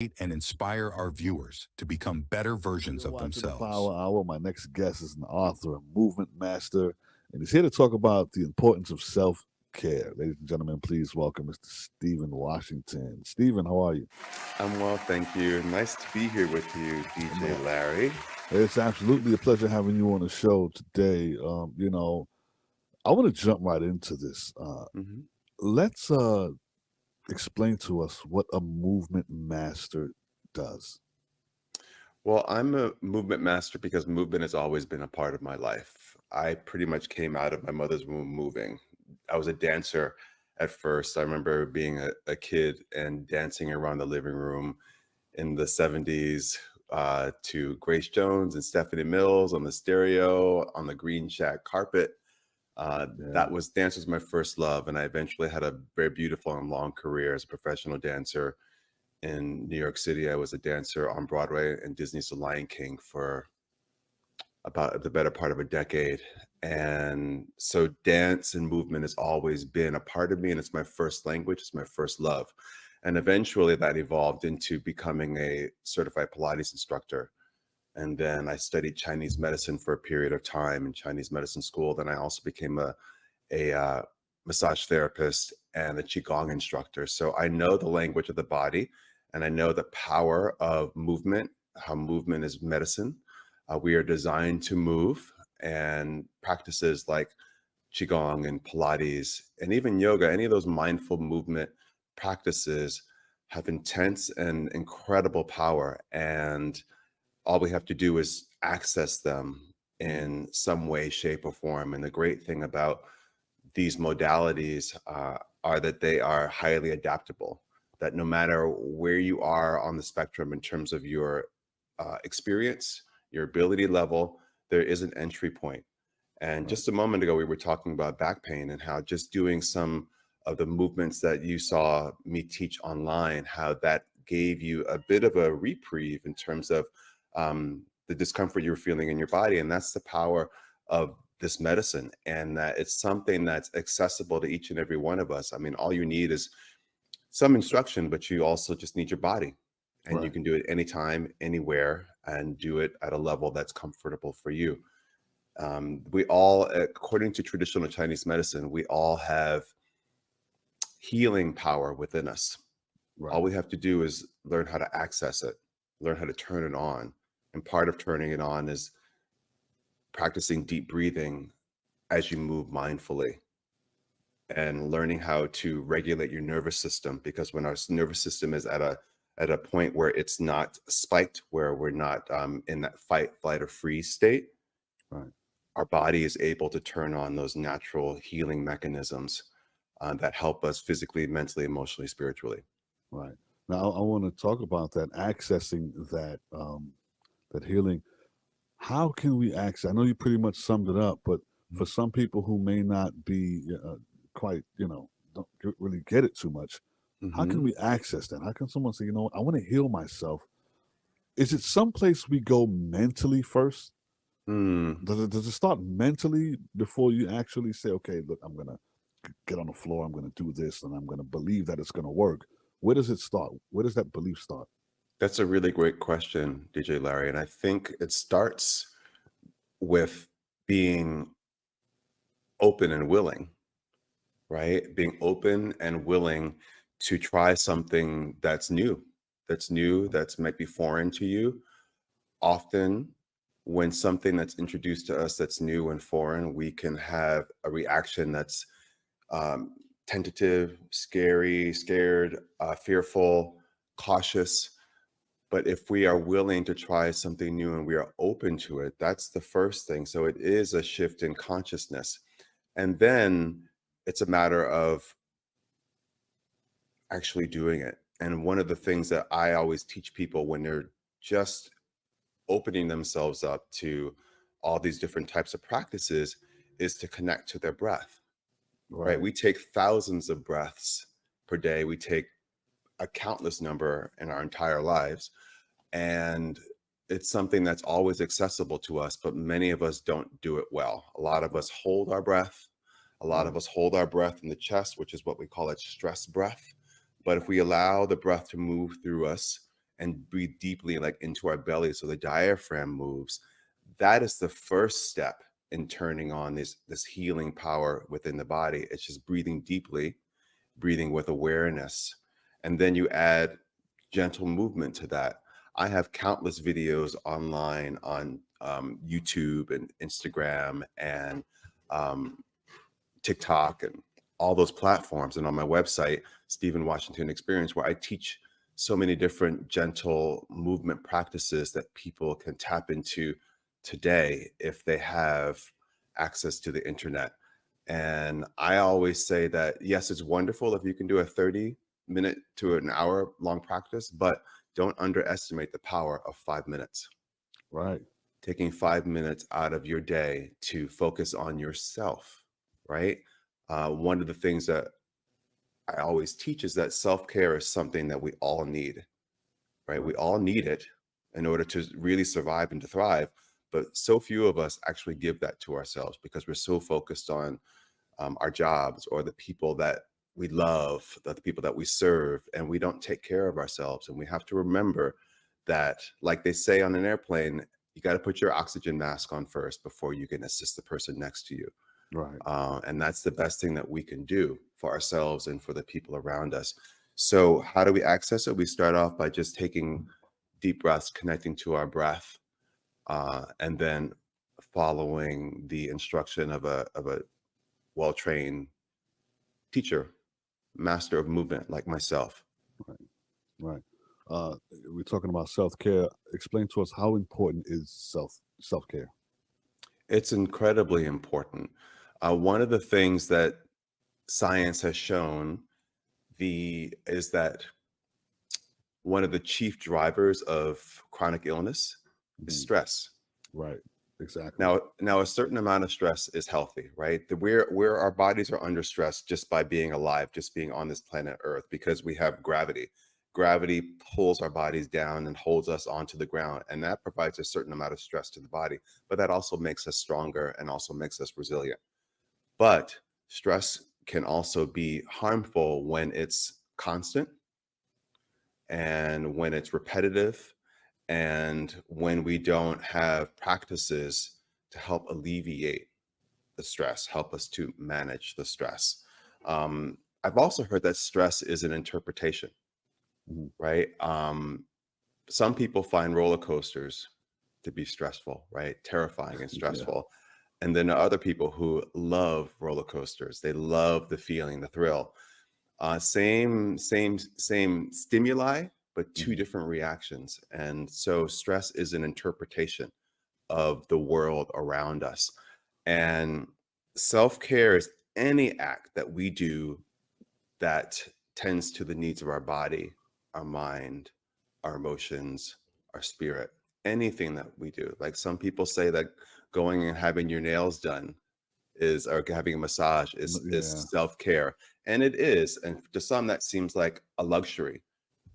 and inspire our viewers to become better versions You're of watching the themselves. Power Hour. My next guest is an author, a movement master, and he's here to talk about the importance of self care. Ladies and gentlemen, please welcome Mr. Stephen Washington. Stephen, how are you? I'm well, thank you. Nice to be here with you, DJ Man, Larry. it's absolutely a pleasure having you on the show today. I want to jump right into this. hmm Let's explain to us what a movement master does. Well, I'm a movement master because movement has always been a part of my life. I pretty much came out of my mother's womb moving. I was a dancer at first. I remember being a kid and dancing around the living room in the 70s to Grace Jones and Stephanie Mills on the stereo, on the green shag carpet. Yeah, That was dance was my first love, and I eventually had a very beautiful and long career as a professional dancer in New York City. I was a dancer on Broadway and Disney's The Lion King for about the better part of a decade. And so dance and movement has always been a part of me, and it's my first language, it's my first love. And eventually that evolved into becoming a certified Pilates instructor. And then I studied Chinese medicine for a period of time in Chinese medicine school. Then I also became a massage therapist and a qigong instructor. So I know the language of the body, and I know the power of movement. How movement is medicine. We are designed to move, and practices like qigong and Pilates and even yoga, any of those mindful movement practices have intense and incredible power. And all we have to do is access them in some way, shape, or form. And the great thing about these modalities are that they are highly adaptable, that no matter where you are on the spectrum in terms of your experience, your ability level, there is an entry point. And right. just a moment ago, we were talking about back pain and how just doing some of the movements that you saw me teach online, how that gave you a bit of a reprieve in terms of the discomfort you were feeling in your body. And that's the power of this medicine, and that it's something that's accessible to each and every one of us. I mean, all you need is some instruction, but you also just need your body. And you Right. can do it anytime, anywhere, and do it at a level that's comfortable for you. We all, according to traditional Chinese medicine, we all have healing power within us. All Right. we have to do is learn how to access it, learn how to turn it on. And part of turning it on is practicing deep breathing as you move mindfully, and learning how to regulate your nervous system, because when our nervous system is at a point where it's not spiked, where we're not in that fight, flight, or freeze state, Right. our body is able to turn on those natural healing mechanisms that help us physically, mentally, emotionally, spiritually. Right. Now, I want to talk about that, accessing that healing. How can we access? I know you pretty much summed it up, but for some people who may not be quite, don't really get it too much, how can hmm we access that? How can someone say, you know what, I want to heal myself? Is it someplace we go mentally first? Mm. Does it start mentally before you actually say, okay, look, I'm gonna get on the floor, I'm gonna do this, and I'm gonna believe that it's gonna work? Where does it start? Where does that belief start? That's a really great question, DJ Larry. And I think it starts with being open and willing, right? Being open and willing to try something that's new, that's might be foreign to you. Often, when something that's introduced to us that's new and foreign, we can have a reaction that's um, tentative, scary, scared, fearful, cautious. But if we are willing to try something new and we are open to it, that's the first thing. So it is a shift in consciousness. And then it's a matter of actually doing it. And one of the things that I always teach people when they're just opening themselves up to all these different types of practices is to connect to their breath, right? Right. We take thousands of breaths per day. We take a countless number in our entire lives. And it's something that's always accessible to us, but many of us don't do it well. A lot of us hold our breath. A lot of Right. us hold our breath in the chest, which is what we call a stress breath. But if we allow the breath to move through us and breathe deeply, like into our belly, so the diaphragm moves. That is the first step in turning on this healing power within the body. It's just breathing deeply, breathing with awareness. And then you add gentle movement to that. I have countless videos online on YouTube and Instagram and TikTok and all those platforms, and on my website, Stephen Washington Experience, where I teach so many different gentle movement practices that people can tap into today if they have access to the internet. And I always say that, yes, it's wonderful if you can do a 30-minute to an hour long practice, but don't underestimate the power of 5 minutes. Right. Taking 5 minutes out of your day to focus on yourself, right? One of the things that I always teach is that self-care is something that we all need, right? We all need it in order to really survive and to thrive. But so few of us actually give that to ourselves because we're so focused on our jobs or the people that we love, the people that we serve, and we don't take care of ourselves. And we have to remember that, like they say on an airplane, you got to put your oxygen mask on first before you can assist the person next to you. Right. And that's the best thing that we can do for ourselves and for the people around us. So how do we access it? We start off by just taking deep breaths, connecting to our breath, and then following the instruction of a well-trained teacher, master of movement like myself. Right. We're talking about self-care. Explain to us, how important is self-care? It's incredibly important. One of the things that science has shown is that one of the chief drivers of chronic illness is stress. Right. Exactly. Now a certain amount of stress is healthy, right? Where our bodies are under stress just by being alive, just being on this planet Earth, because we have gravity. Gravity pulls our bodies down and holds us onto the ground, and that provides a certain amount of stress to the body. But that also makes us stronger and also makes us resilient. But stress can also be harmful when it's constant and when it's repetitive, and when we don't have practices to help alleviate the stress, help us to manage the stress. I've also heard that stress is an interpretation, right? Some people find roller coasters to be stressful, right? Terrifying and stressful. And then there are other people who love roller coasters. They love the feeling, the thrill. Same stimuli, but two different reactions. And so stress is an interpretation of the world around us. And self-care is any act that we do that tends to the needs of our body, our mind, our emotions, our spirit, anything that we do. Like some people say that going and having your nails done or having a massage is self-care. And it is. And to some, that seems like a luxury,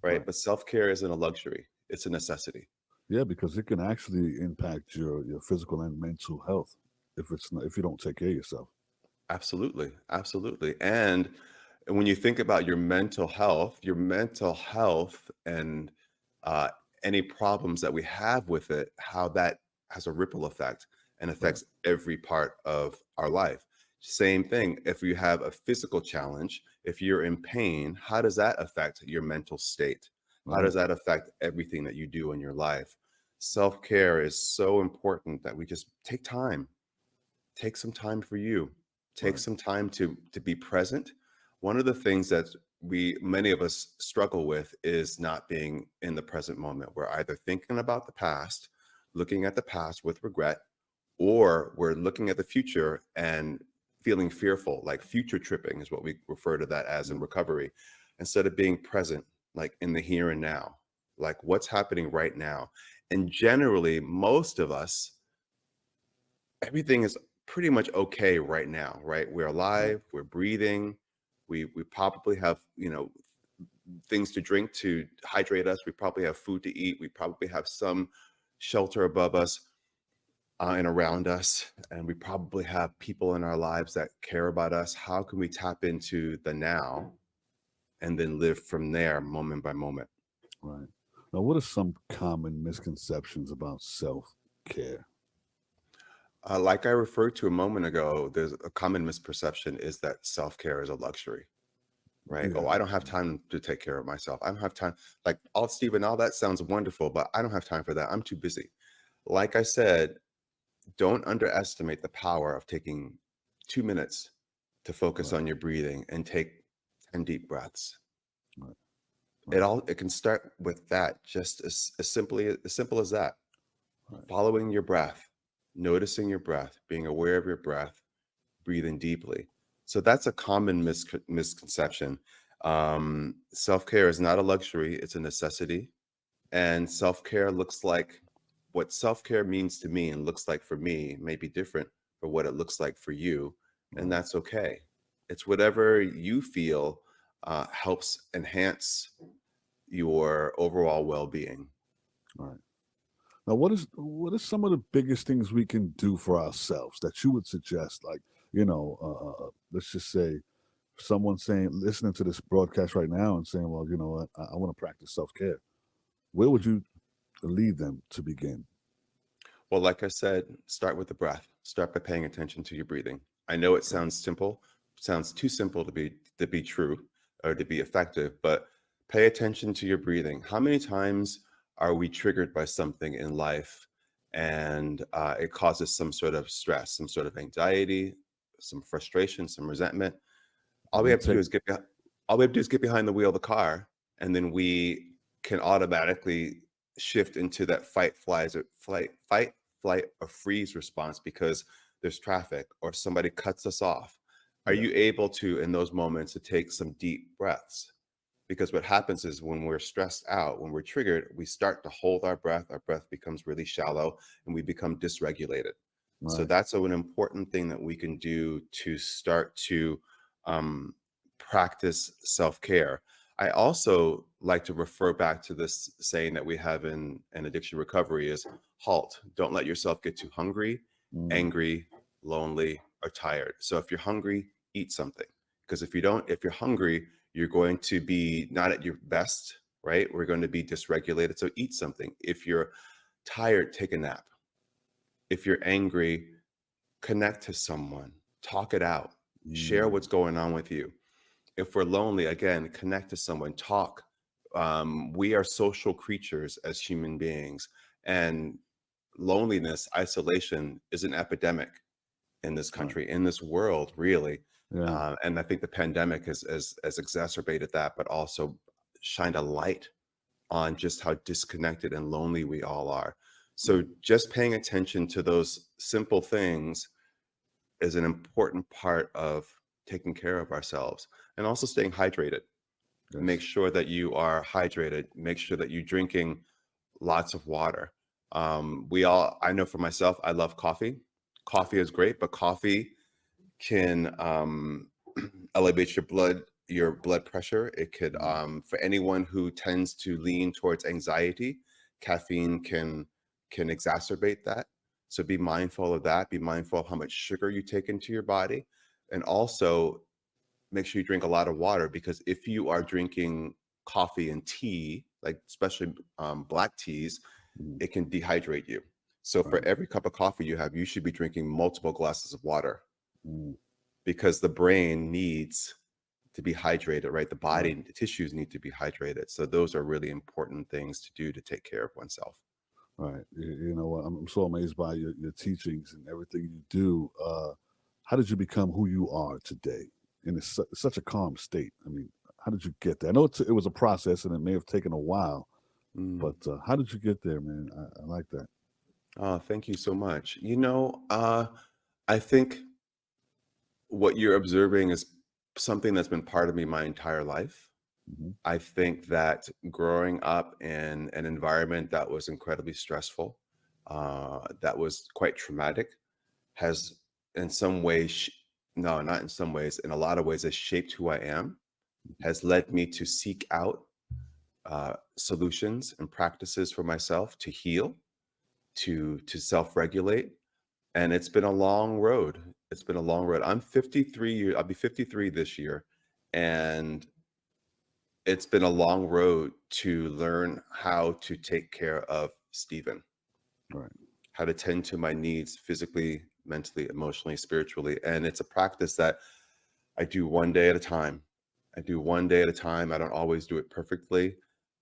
right? But self-care isn't a luxury. It's a necessity. Yeah, because it can actually impact your physical and mental health if you don't take care of yourself. Absolutely. Absolutely. And when you think about your mental health and any problems that we have with it, how that has a ripple effect and affects every part of our life. Same thing. If you have a physical challenge, if you're in pain, how does that affect your mental state? How does that affect everything that you do in your life? Self-care is so important that we just take some time for you, take some time to be present. One of the things that many of us struggle with is not being in the present moment. We're either thinking about the past, looking at the past with regret, or we're looking at the future and feeling fearful, like future tripping is what we refer to that as in recovery, instead of being present, like in the here and now, like what's happening right now. And generally, most of us, everything is pretty much okay right now, right? We're alive, we're breathing, we probably have, things to drink to hydrate us. We probably have food to eat. We probably have some shelter above us and around us. And we probably have people in our lives that care about us. How can we tap into the now and then live from there moment by moment? Right. Now, what are some common misconceptions about self-care? Like I referred to a moment ago, there's a common misperception is that self-care is a luxury, right? Oh, Yeah. I don't have time to take care of myself. I don't have time. Like, all Stephen, all that sounds wonderful, but I don't have time for that. I'm too busy. Like I said, don't underestimate the power of taking 2 minutes to focus Right. on your breathing and take 10 deep breaths. Right. Right. It can start with that, just as simple as that. Right. Following your breath, noticing your breath, being aware of your breath, breathing deeply. So that's a common misconception. Self-care is not a luxury, it's a necessity. And self-care looks like what self-care means to me and looks like for me may be different for what it looks like for you. And Right. that's okay. It's whatever you feel helps enhance your overall well-being. Right. Now, what is some of the biggest things we can do for ourselves that you would suggest? Like, let's just say someone saying, listening to this broadcast right now and saying, well, you know what, I want to practice self-care. Where would you lead them to begin? Well, like I said, start with the breath. Start by paying attention to your breathing. I know it Okay. sounds simple, sounds too simple to be true or to be effective, but pay attention to your breathing. How many times are we triggered by something in life and it causes some sort of stress, some sort of anxiety, some frustration, some resentment? All we We have to do take is all we have to do is get behind the wheel of the car, and then we can automatically shift into that fight, or freeze response because there's traffic or somebody cuts us off. Are Yeah. you able to, in those moments, to take some deep breaths? Because what happens is when we're stressed out, when we're triggered, we start to hold our breath. Our breath becomes really shallow and we become dysregulated. So Right. that's an important thing that we can do to start to um, practice self-care. I also like to refer back to this saying that we have in addiction recovery is halt. Don't let yourself get too hungry, Mm. angry, lonely, or tired. So if you're hungry, eat something. Because if you're hungry, you're going to be not at your best, right? We're going to be dysregulated. So eat something. If you're tired, take a nap. If you're angry, connect to someone, talk it out, share Mm. what's going on with you. If we're lonely, again, connect to someone, talk. We are social creatures as human beings, and loneliness, isolation is an epidemic in this Right. country, in this world, really. Yeah. And I think the pandemic has exacerbated that, but also shined a light on just how disconnected and lonely we all are. So Right. just paying attention to those simple things is an important part of taking care of ourselves and also staying hydrated. Make Yes. sure that you are hydrated. Make sure that you're drinking lots of water. I know for myself, I love coffee. Coffee is great, but coffee can elevate your blood pressure. It could, Mm. for anyone who tends to lean towards anxiety, caffeine can exacerbate that. So be mindful of that. Be mindful of how much sugar you take into your body, and also make sure you drink a lot of water because if you are drinking coffee and tea, like especially black teas, Mm. it can dehydrate you. So for Right. every cup of coffee you have, you should be drinking multiple glasses of water Mm. because the brain needs to be hydrated, right? The body Right. and the tissues need to be hydrated. So those are really important things to do to take care of oneself. Right. You know what? I'm so amazed by your teachings and everything you do. How did you become who you are today in such a calm state? I mean, how did you get there? I know it was a process and it may have taken a while, Mm. but how did you get there, man? I like that. Oh, thank you so much. I think what you're observing is something that's been part of me my entire life. Hmm. I think that growing up in an environment that was incredibly stressful, that was quite traumatic, has in some ways, no, not in some ways, in a lot of ways, has shaped who I am, has led me to seek out solutions and practices for myself to heal, to self-regulate, and it's been a long road. It's been a long road. I'm 53 years. I'll be 53 this year, and it's been a long road to learn how to take care of Stephen, Right. how to tend to my needs physically, mentally, emotionally, spiritually. And it's a practice that I do one day at a time. I do one day at a time. I don't always do it perfectly,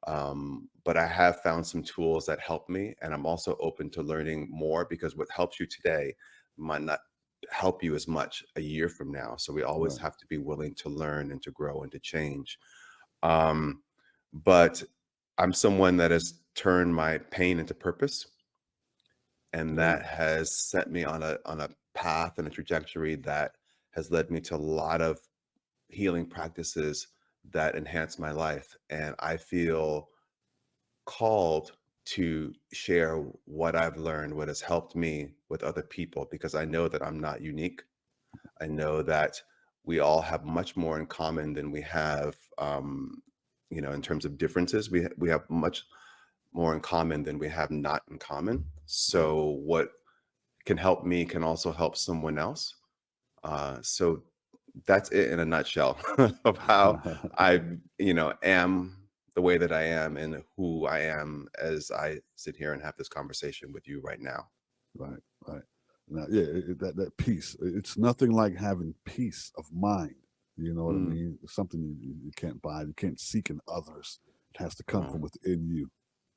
but I have found some tools that help me. And I'm also open to learning more, because what helps you today might not help you as much a year from now. So we always Right. have to be willing to learn and to grow and to change. Um, but I'm someone that has turned my pain into purpose, and Yeah. that has set me on a path and a trajectory that has led me to a lot of healing practices that enhance my life. And I feel called to share what I've learned, what has helped me, with other people, because I know that I'm not unique. I know that we all have much more in common than we have, in terms of differences. We have much more in common than we have not in common. Right. So what can help me can also help someone else. So that's it in a nutshell of how I, am the way that I am and who I am as I sit here and have this conversation with you right now. Right. Right. Now, yeah, that peace. It's nothing like having peace of mind. You know what I Mm, mean? It's something you can't buy. You can't seek in others. It has to come no. from within you.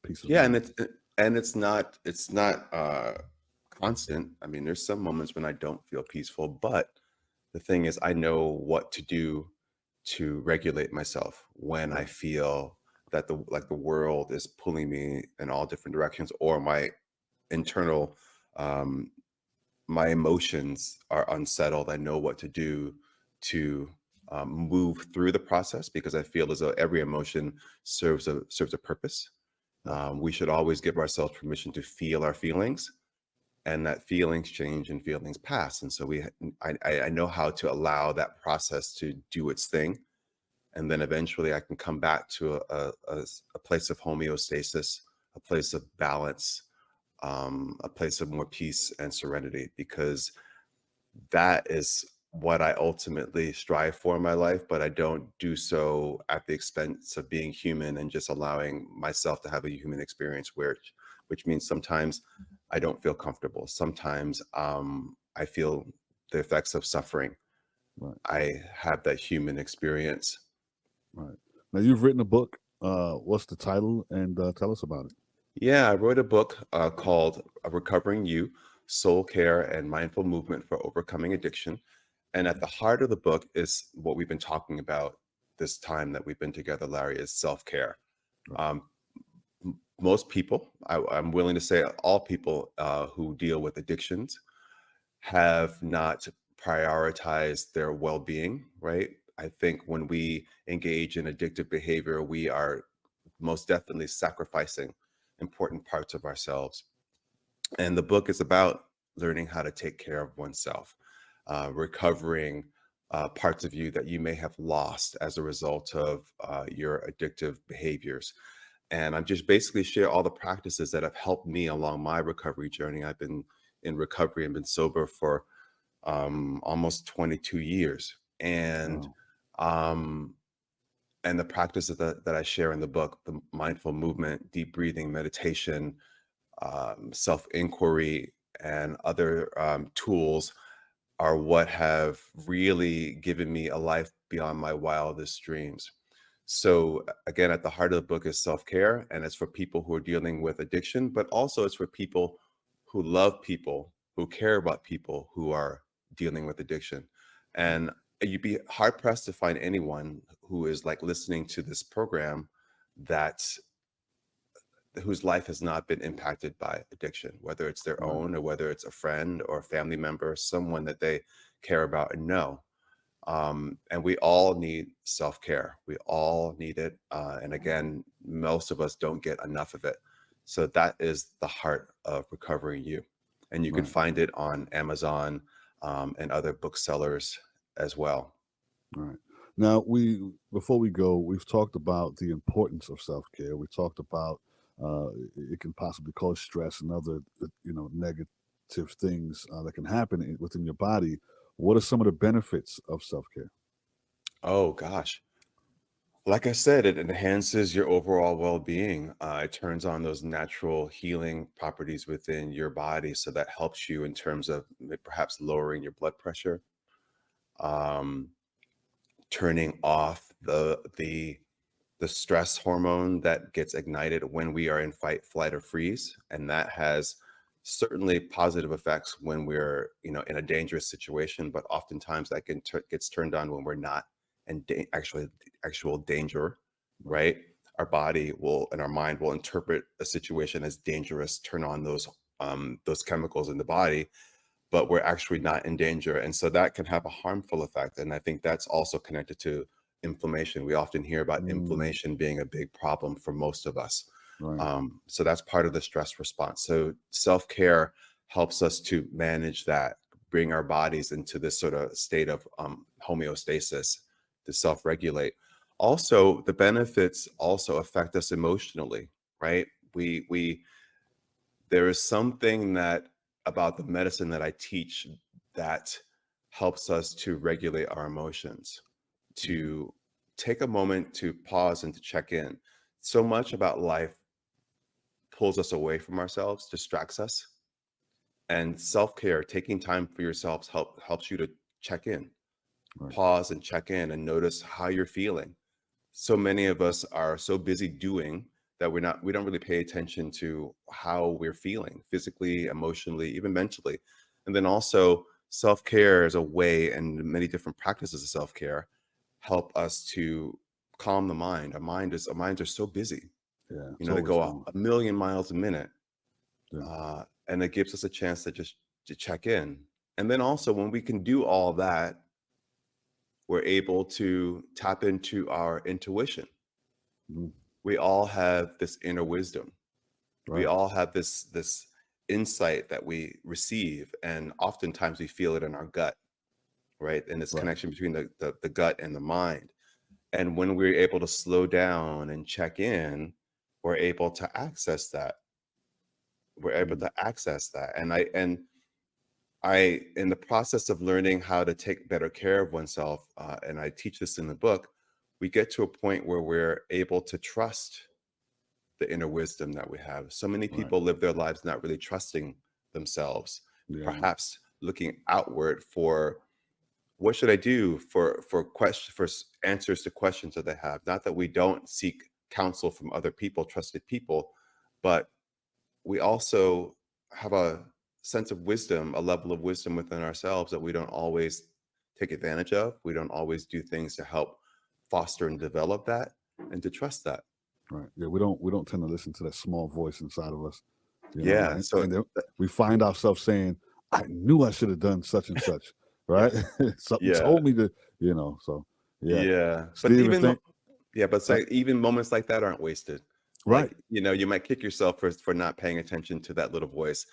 Peace of Yeah, and mind. it's not constant. I mean, there's some moments when I don't feel peaceful, but the thing is, I know what to do to regulate myself when I Right. feel that the world is pulling me in all different directions, or my internal um my emotions are unsettled. I know what to do to move through the process, because I feel as though every emotion serves a purpose. Right. We should always give ourselves permission to feel our feelings, and that feelings change and feelings pass. And so I know how to allow that process to do its thing, and then eventually I can come back to a place of homeostasis, a place of balance, a place of more peace and serenity, because that is what I ultimately strive for in my life. But I don't do so at the expense of being human and just allowing myself to have a human experience, which means sometimes I don't feel comfortable. Sometimes I feel the effects of suffering. Right. I have that human experience. Right. Now you've written a book. What's the title? And tell us about it. Yeah, I wrote a book called Recovering You: Soul Care and Mindful Movement for Overcoming Addiction. And at the heart of the book is what we've been talking about this time that we've been together, Larry, is self care. Right. Um, Most people, I'm willing to say all people who deal with addictions, have not prioritized their well being, right? I think when we engage in addictive behavior, we are most definitely sacrificing important parts of ourselves. And the book is about learning how to take care of oneself, recovering parts of you that you may have lost as a result of your addictive behaviors. And I'm just basically share all the practices that have helped me along my recovery journey. I've been in recovery and been sober for almost 22 years. Wow. Um, and the practices that I share in the book, the mindful movement, deep breathing, meditation, self inquiry, and other tools, are what have really given me a life beyond my wildest dreams. So, again, at the heart of the book is self care, and it's for people who are dealing with addiction, but also it's for people who love people, who care about people who are dealing with addiction. Right. And you'd be hard pressed to find anyone who is like listening to this program that whose life has not been impacted by addiction, whether it's their Right. own or whether it's a friend or a family member, someone that they care about and know. And we all need self care. We all need it. And again, most of us don't get enough of it. So that is the heart of Recovering You. And you can Right. find it on Amazon and other booksellers as well. Right. Now, before we go, we've talked about the importance of self care. We talked about it can possibly cause stress and other negative things that can happen within your body. What are some of the benefits of self care? Oh, gosh. Like I said, it enhances your overall well-being. It turns on those natural healing properties within your body, so that helps you in terms of perhaps lowering your blood pressure, um, turning off the stress hormone that gets ignited when we are in fight, flight, or freeze, and that has certainly positive effects when we're, in a dangerous situation. But oftentimes that gets turned on when we're not in actual danger, right? Our body will and our mind will interpret a situation as dangerous, turn on those chemicals in the body, but we're actually not in danger. And so that can have a harmful effect. And I think that's also connected to inflammation. We often hear about inflammation being a big problem for most of us. Right. So that's part of the stress response. So self-care helps us to manage that, bring our bodies into this sort of state of homeostasis, to self-regulate. Also, the benefits also affect us emotionally, right? There is something that about the medicine that I teach that helps us to regulate our emotions, to take a moment to pause and to check in. So much about life pulls us away from ourselves, distracts us. And self-care, taking time for yourselves helps you to check in, Right. pause and check in and notice how you're feeling. So many of us are so busy doing that we don't really pay attention to how we're feeling physically, emotionally, even mentally. And then also self-care is a way, and many different practices of self-care help us to calm the mind. Our minds are so busy. Yeah. They go a million miles a minute. Yeah. And it gives us a chance to check in. And then also when we can do all that, we're able to tap into our intuition. Mhm. We all have this inner wisdom. We Right. all have this insight that we receive, and oftentimes we feel it in our gut, right? And this Right. connection between the gut and the mind. And when we're able to slow down and check in, we're able to access that. And I in the process of learning how to take better care of oneself, and I teach this in the book, we get to a point where we're able to trust the inner wisdom that we have. So many Right. people live their lives not really trusting themselves, Yeah. perhaps looking outward for what should I do for answers to questions that they have. Not that we don't seek counsel from other people, trusted people, but we also have a sense of wisdom, a level of wisdom within ourselves that we don't always take advantage of. We don't always do things to help foster and develop that, and to trust that. Right. Yeah. We don't tend to listen to that small voice inside of us. Yeah. And, So and then we find ourselves saying, I knew I should have done such and such. Right. Something yeah, told me to, so yeah. yeah. But Steven, thank it's like even moments like that aren't wasted. right. Like, you might kick yourself for not paying attention to that little voice,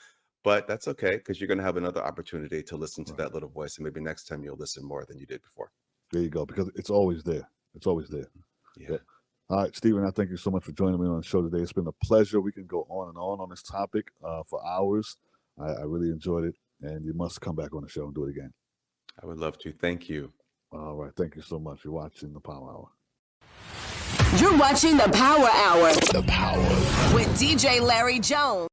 but that's okay, because you're going to have another opportunity to listen to Right. that little voice, and maybe next time you'll listen more than you did before. There you go. Because it's always there. It's always there. Yeah. All right, Steven, I thank you so much for joining me on the show today. It's been a pleasure. We can go on this topic for hours. I really enjoyed it, and you must come back on the show and do it again. I would love to. Thank you. All right. Thank you so much. You're watching the Power Hour. You're watching the Power Hour. The Power. With DJ Larry Jones.